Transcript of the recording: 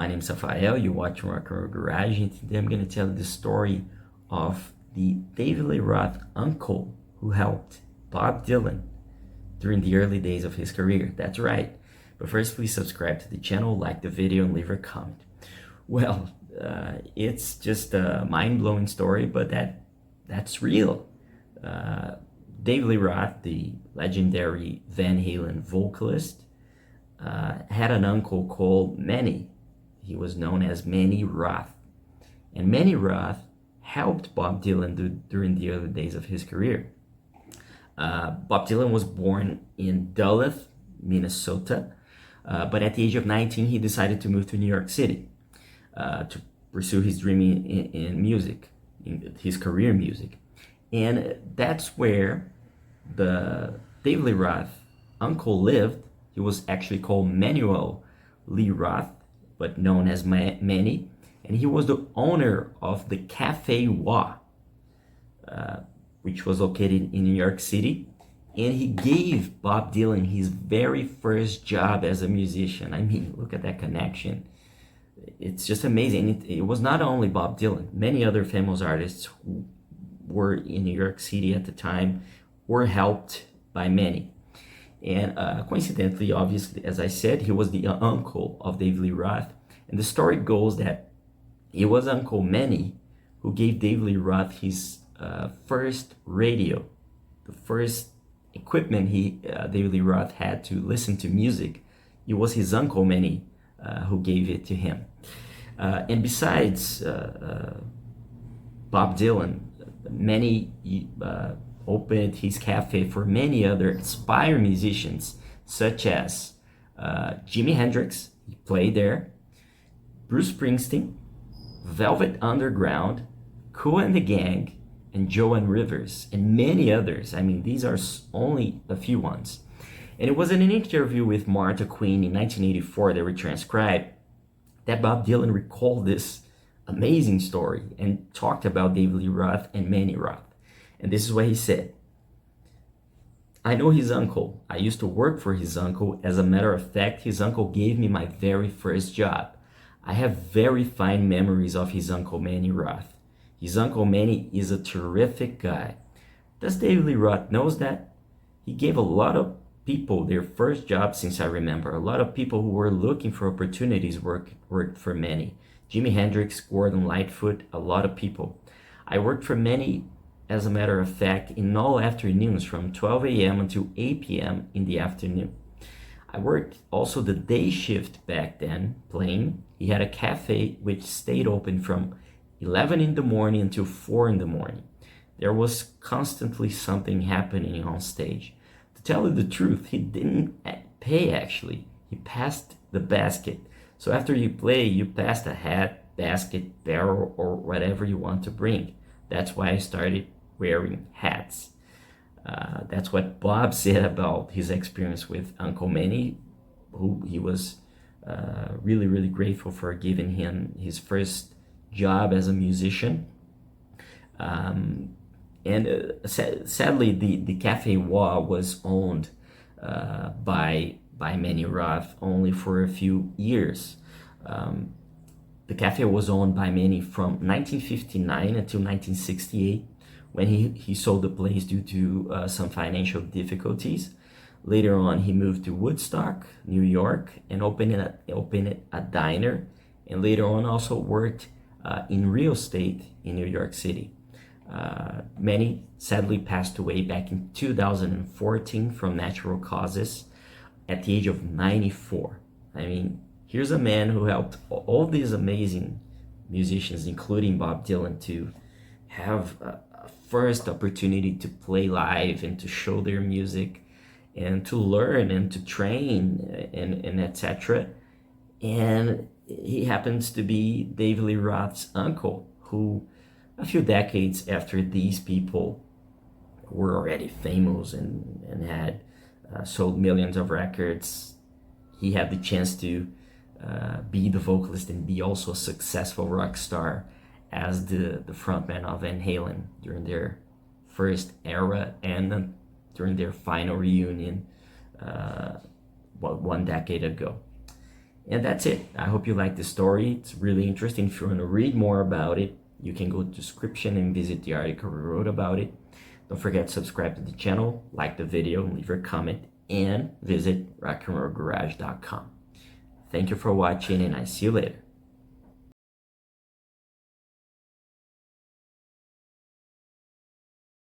My name is Rafael, you watch Rock and Roll Garage, and today I'm going to tell you the story of the David Lee Roth uncle who helped Bob Dylan during the early days of his career. That's right. But first, please subscribe to the channel, like the video, and leave a comment. Well, it's just a mind-blowing story, but that's real. David Lee Roth, the legendary Van Halen vocalist, had an uncle called Manny. He was known as Manny Roth. And Manny Roth helped Bob Dylan during the early days of his career. Bob Dylan was born in Duluth, Minnesota, but at the age of 19, he decided to move to New York City to pursue his dream in music, in his career in music. And that's where the David Lee Roth uncle lived. He was actually called Manuel Lee Roth, but known as Manny, and he was the owner of the Cafe Wha, which was located in New York City, and he gave Bob Dylan his very first job as a musician. I mean, look at that connection. It's just amazing. It was not only Bob Dylan. Many other famous artists who were in New York City at the time were helped by Manny. And coincidentally, obviously, as I said, he was the uncle of David Lee Roth. And the story goes that it was Uncle Manny who gave David Lee Roth his first radio, the first equipment David Lee Roth had to listen to music. It was his Uncle Manny who gave it to him. And besides Bob Dylan, Manny opened his cafe for many other aspiring musicians, such as Jimi Hendrix, he played there, Bruce Springsteen, Velvet Underground, Kool and the Gang, and Joan Rivers, and many others. I mean, these are only a few ones. And it was in an interview with Martha Quinn in 1984 that we transcribed that Bob Dylan recalled this amazing story and talked about David Lee Roth and Manny Roth. And this is what he said. I know his uncle. I used to work for his uncle. As a matter of fact, his uncle gave me my very first job. I have very fine memories of his Uncle Manny Roth. His Uncle Manny is a terrific guy. Does David Lee Roth knows that? He gave a lot of people their first job since I remember. A lot of people who were looking for opportunities worked for Manny. Jimi Hendrix, Gordon Lightfoot, a lot of people. I worked for Manny, as a matter of fact, in all afternoons from 12 a.m. until 8 p.m. in the afternoon. I worked also the day shift back then, playing. He had a cafe which stayed open from 11 in the morning until 4 in the morning. There was constantly something happening on stage. To tell you the truth, he didn't pay actually. He passed the basket. So after you play, you pass the hat, basket, barrel, or whatever you want to bring. That's why I started wearing hats. That's what Bob said about his experience with Uncle Manny, who he was really, really grateful for giving him his first job as a musician. Sadly, the Cafe Wha was owned by Manny Roth only for a few years. The cafe was owned by Manny from 1959 until 1968, when he sold the place due to some financial difficulties. Later on, he moved to Woodstock, New York, and opened a diner, and later on also worked in real estate in New York City. Manny sadly passed away back in 2014 from natural causes at the age of 94. I mean, here's a man who helped all these amazing musicians, including Bob Dylan, to have a first opportunity to play live and to show their music and to learn and to train and etc. And he happens to be David Lee Roth's uncle, who a few decades after these people were already famous and had sold millions of records, he had the chance to be the vocalist and be also a successful rock star as the frontman of Van Halen during their first era and during their final reunion one decade ago. And that's it. I hope you like the story. It's really interesting. If you want to read more about it, you can go to the description and visit the article we wrote about it. Don't forget to subscribe to the channel, like the video, leave your comment, and visit rockandrollgarage.com. Thank you for watching, and I see you later.